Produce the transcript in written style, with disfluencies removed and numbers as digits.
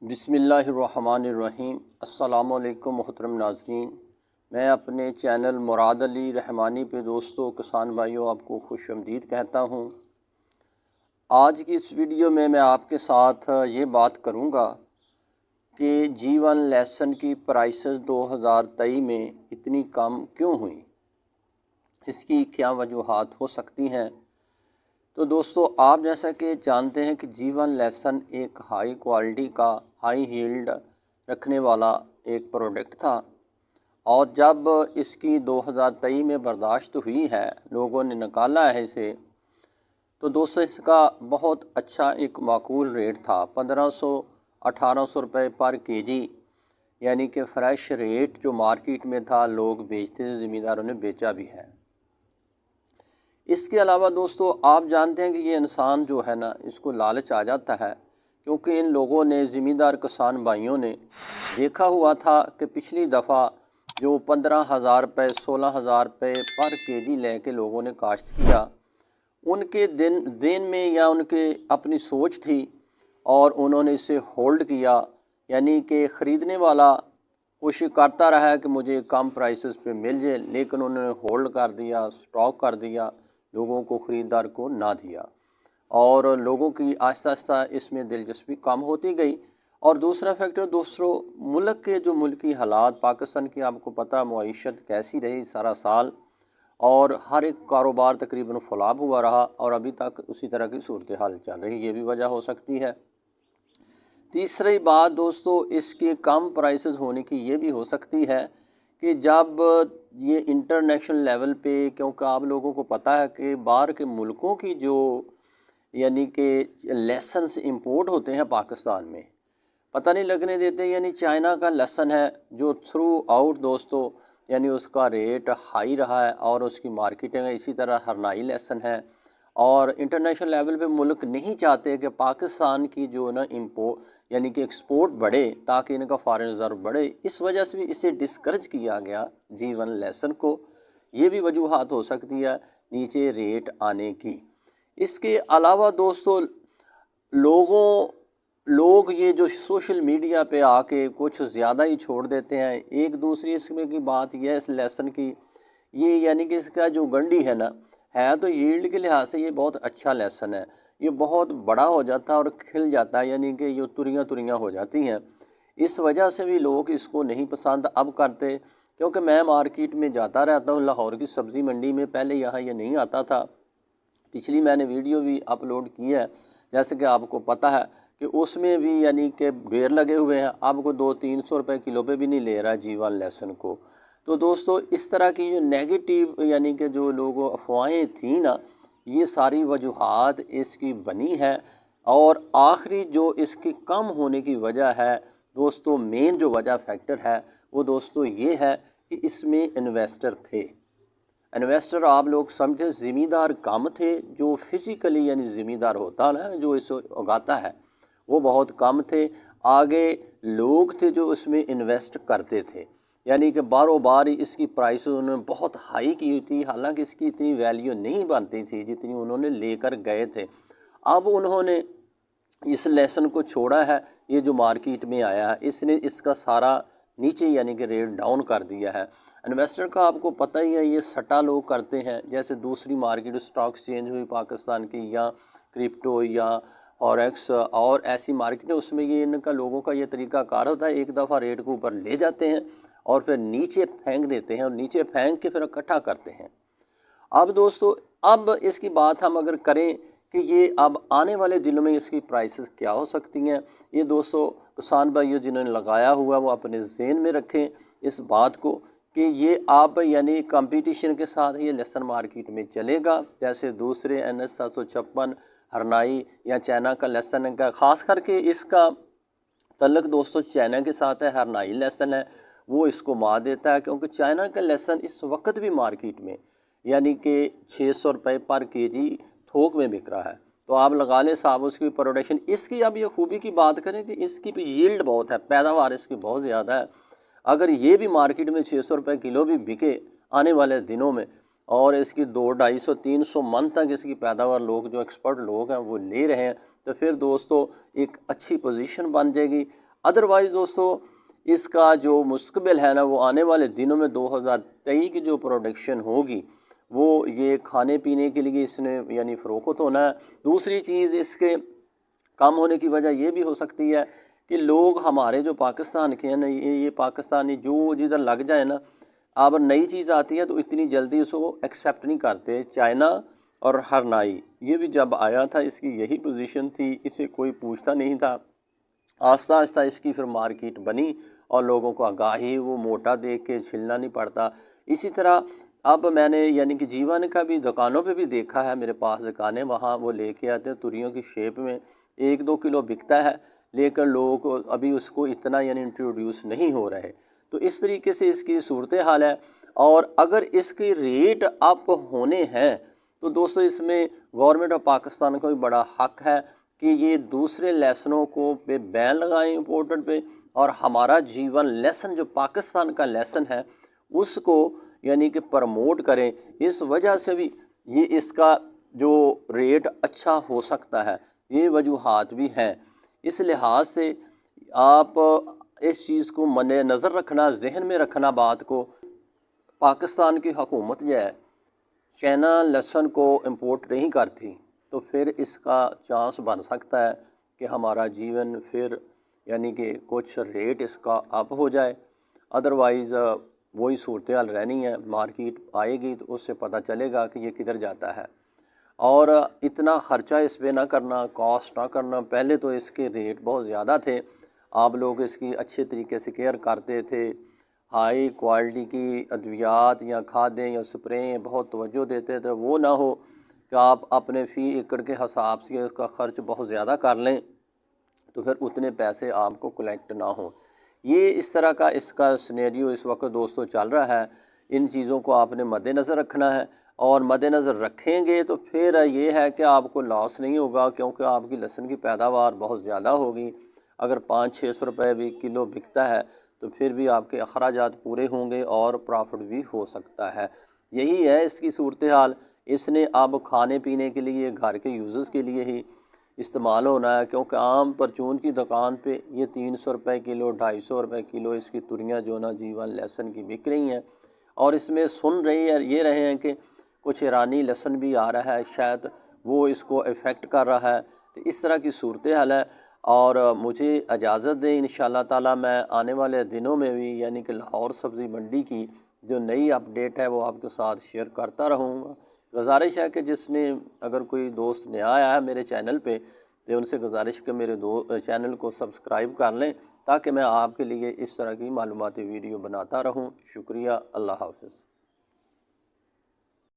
बिस्मिल्लाहिर्रहमानिर्रहीम। अस्सलामुअलैकुम मोहतरम नाज़रीन, मैं अपने चैनल मुराद अली रहमानी पे दोस्तों किसान भाइयों आपको खुशामदीद कहता हूँ। आज की इस वीडियो में मैं आपके साथ ये बात करूँगा कि G1 लेसन की प्राइसेस 2023 में इतनी कम क्यों हुई, इसकी क्या वजूहात हो सकती हैं। तो दोस्तों, आप जैसा कि जानते हैं कि G1 लेसन एक हाई क्वालिटी का हाई यील्ड रखने वाला एक प्रोडक्ट था और जब इसकी 2023 में बर्दाश्त हुई है, लोगों ने निकाला है इसे, तो दोस्तों इसका बहुत अच्छा एक माकूल रेट था, 1500-1800 रुपये पर केजी, यानी कि फ़्रेश रेट जो मार्केट में था, लोग बेचते थे, ज़मींदारों ने बेचा भी है। इसके अलावा दोस्तों आप जानते हैं कि ये इंसान जो है ना, इसको लालच आ जाता है, क्योंकि इन लोगों ने, ज़मींदार किसान भाइयों ने देखा हुआ था कि पिछली दफ़ा जो 15,000 रुपये 16,000 रुपये पर केजी लेके लोगों ने काश्त किया, उनके दिन में या उनके अपनी सोच थी और उन्होंने इसे होल्ड किया, यानी कि ख़रीदने वाला कोशिश करता रहा कि मुझे कम प्राइसेस पे मिल जाए, लेकिन उन्होंने होल्ड कर दिया, स्टॉक कर दिया, लोगों को, ख़रीदार को ना दिया और लोगों की आहिस्ता आहिस्ता इसमें दिलचस्पी कम होती गई। और दूसरा फैक्टर दोस्तों, मुल्क के जो मुल्की हालात, पाकिस्तान की आपको पता मईशत कैसी रही सारा साल, और हर एक कारोबार तकरीबन फ़लाप हुआ रहा और अभी तक उसी तरह की सूरत हाल चल रही, ये भी वजह हो सकती है। तीसरी बात दोस्तों, इसके कम प्राइसेस होने की ये भी हो सकती है कि जब ये इंटरनेशनल लेवल पे, क्योंकि आप लोगों को पता है कि बाहर के मुल्कों की जो यानी कि लेसन्स इंपोर्ट होते हैं पाकिस्तान में, पता नहीं लगने देते, यानी चाइना का लेसन है जो थ्रू आउट दोस्तों, यानी उसका रेट हाई रहा है और उसकी मार्केटिंग है। इसी तरह हरनाई लेसन है और इंटरनेशनल लेवल पे मुल्क नहीं चाहते कि पाकिस्तान की जो ना यानी कि एक्सपोर्ट बढ़े, ताकि इनका फॉरेन रिजर्व बढ़े। इस वजह से भी इसे डिस्करेज किया गया G1 लेसन को। ये भी वजूहात हो सकती है नीचे रेट आने की। इसके अलावा दोस्तों, लोग ये जो सोशल मीडिया पे आके कुछ ज़्यादा ही छोड़ देते हैं। एक दूसरी इसमें की बात यह है इस लेसन की, ये यानी कि इसका जो गंडी है ना, है तो यील्ड के लिहाज से ये बहुत अच्छा लेसन है, ये बहुत बड़ा हो जाता है और खिल जाता है, यानी कि ये तुरियां तुरियां हो जाती हैं। इस वजह से भी लोग इसको नहीं पसंद अब करते, क्योंकि मैं मार्केट में जाता रहता हूँ, लाहौर की सब्ज़ी मंडी में, पहले यहाँ ये नहीं आता था। पिछली मैंने वीडियो भी अपलोड की है, जैसे कि आपको पता है कि उसमें भी यानी कि ढेर लगे हुए हैं, अब को 200-300 रुपये किलो पे भी नहीं ले रहा है G1 लेसन को। तो दोस्तों, इस तरह की जो नेगेटिव यानी कि जो लोगों अफवाहें थी ना, ये सारी वजूहात इसकी बनी है। और आखिरी जो इसकी कम होने की वजह है दोस्तों, मेन जो वजह फैक्टर है वो दोस्तों ये है कि इसमें इन्वेस्टर थे। इन्वेस्टर आप लोग समझे, ज़मींदार कम थे, जो फिज़िकली यानी ज़मींदार होता ना जो इसे उगाता है, वो बहुत कम थे। आगे लोग थे जो इसमें इन्वेस्ट करते थे, यानी कि बारों बार इसकी प्राइस उन्होंने बहुत हाई की थी, हालांकि इसकी इतनी वैल्यू नहीं बनती थी जितनी उन्होंने लेकर गए थे। अब उन्होंने इस लेसन को छोड़ा है, ये जो मार्केट में आया है, इसने इसका सारा नीचे यानी कि रेट डाउन कर दिया है। इन्वेस्टर का आपको पता ही है, ये सट्टा लोग करते हैं, जैसे दूसरी मार्केट स्टॉक एक्सचेंज हुई पाकिस्तान की, या क्रिप्टो या फॉरेक्स और ऐसी मार्केटें, उसमें ये इनका लोगों का ये तरीका कार होता है, एक दफ़ा रेट को ऊपर ले जाते हैं और फिर नीचे फेंक देते हैं और नीचे फेंक के फिर इकट्ठा करते हैं। अब दोस्तों, अब इसकी बात हम अगर करें कि ये अब आने वाले दिनों में इसकी प्राइसेस क्या हो सकती हैं, ये दोस्तों किसान भाइयों जिन्होंने लगाया हुआ वो अपने ज़हन में रखें इस बात को कि ये आप यानी कंपटीशन के साथ ये लेसन मार्केट में चलेगा, जैसे दूसरे NS 756 हरनाई या चाइना का लेसन का, ख़ास करके इसका तल्लक दोस्तों चाइना के साथ है। हरनाई लेसन है वो इसको मार देता है, क्योंकि चाइना का लेसन इस वक्त भी मार्केट में यानी कि 600 रुपये पर केजी थोक में बिक रहा है। तो आप लगा लें साहब उसकी प्रोडक्शन, इसकी अब ये खूबी की बात करें कि इसकी भी यील्ड बहुत है, पैदावार इसकी बहुत ज़्यादा है। अगर ये भी मार्केट में 600 रुपये किलो भी बिके आने वाले दिनों में, और इसकी 200-250-300 मन तक इसकी पैदावार लोग जो एक्सपर्ट लोग हैं वो ले रहे हैं, तो फिर दोस्तों एक अच्छी पोजीशन बन जाएगी। अदरवाइज़ दोस्तों इसका जो मुस्तकबिल है ना, वो आने वाले दिनों में 2023 की जो प्रोडक्शन होगी वो ये खाने पीने के लिए इसने यानी फ़रोख्त होना है। दूसरी चीज़ इसके कम होने की वजह ये भी हो सकती है कि लोग हमारे जो पाकिस्तान के हैं ना, ये पाकिस्तानी जो जिधर लग जाए ना, अब नई चीज़ आती है तो इतनी जल्दी उसको एक्सेप्ट नहीं करते। चाइना और हरनाई ये भी जब आया था इसकी यही पोजीशन थी, इसे कोई पूछता नहीं था। आस्ता आस्ता इसकी फिर मार्केट बनी और लोगों को आगाही, वो मोटा देख के छिलना नहीं पड़ता। इसी तरह अब मैंने यानी कि जीवन का भी दुकानों पे भी देखा है, मेरे पास दुकानें, वहाँ वो लेके आते हैं तुरियों की शेप में, 1-2 किलो बिकता है, लेकिन लोग अभी उसको इतना यानी इंट्रोड्यूस नहीं हो रहे। तो इस तरीके से इसकी सूरत हाल है। और अगर इसके रेट अप होने हैं तो दोस्तों इसमें गवर्नमेंट ऑफ पाकिस्तान का भी बड़ा हक है कि ये दूसरे लेसनों को पे बैन लगाएं इम्पोर्टेड पे, और हमारा जीवन लेसन जो पाकिस्तान का लेसन है उसको यानी कि प्रमोट करें। इस वजह से भी ये इसका जो रेट अच्छा हो सकता है, ये वजूहात भी हैं। इस लिहाज से आप इस चीज़ को मद्दे नज़र रखना, जहन में रखना बात को। पाकिस्तान की हुकूमत जो है चाइना लहसुन को इंपोर्ट नहीं करती, तो फिर इसका चांस बन सकता है कि हमारा जीवन फिर यानी कि कुछ रेट इसका अप हो जाए। अदरवाइज़ वही सूरत हाल रहनी है, मार्केट आएगी तो उससे पता चलेगा कि ये किधर जाता है। और इतना ख़र्चा इस पर ना करना, कॉस्ट ना करना। पहले तो इसके रेट बहुत ज़्यादा थे, आप लोग इसकी अच्छे तरीके से केयर करते थे, हाई क्वालिटी की अद्वियात या खादें या स्प्रे बहुत तवज्जो देते थे। वो ना हो कि आप अपने फ़ी एकड़ के हिसाब से उसका ख़र्च बहुत ज़्यादा कर लें तो फिर उतने पैसे आपको कलेक्ट ना हो। ये इस तरह का इसका सिनेरियो इस वक्त दोस्तों चल रहा है। इन चीज़ों को आपने मद्देनज़र रखना है, और मद्देनज़र रखेंगे तो फिर ये है कि आपको लॉस नहीं होगा, क्योंकि आपकी लहसुन की पैदावार बहुत ज़्यादा होगी। अगर 500-600 रुपये भी किलो बिकता है तो फिर भी आपके अखराजात पूरे होंगे और प्रॉफिट भी हो सकता है। यही है इसकी सूरत हाल। इसने अब खाने पीने के लिए, घर के यूज़र्स के लिए ही इस्तेमाल होना है, क्योंकि आम परचून की दुकान पे ये 300 रुपये किलो, 250 रुपये किलो इसकी तुरियाँ जो ना जीवन लहसुन की बिक रही हैं। और इसमें सुन ये रहे हैं कि कुछ ईरानी लहसुन भी आ रहा है, शायद वो इसको इफ़ेक्ट कर रहा है। तो इस तरह की सूरत हाल है। और मुझे इजाज़त दें, इंशाअल्लाह ताला मैं आने वाले दिनों में भी यानी कि लाहौर सब्ज़ी मंडी की जो नई अपडेट है वो आपके साथ शेयर करता रहूँगा। गुज़ारिश है कि जिसने अगर कोई दोस्त नया आया है मेरे चैनल पे, तो उनसे गुज़ारिश कि मेरे चैनल को सब्सक्राइब कर लें, ताकि मैं आपके लिए इस तरह की मालूमाती वीडियो बनाता रहूँ। शुक्रिया। अल्लाह हाफ़िज़।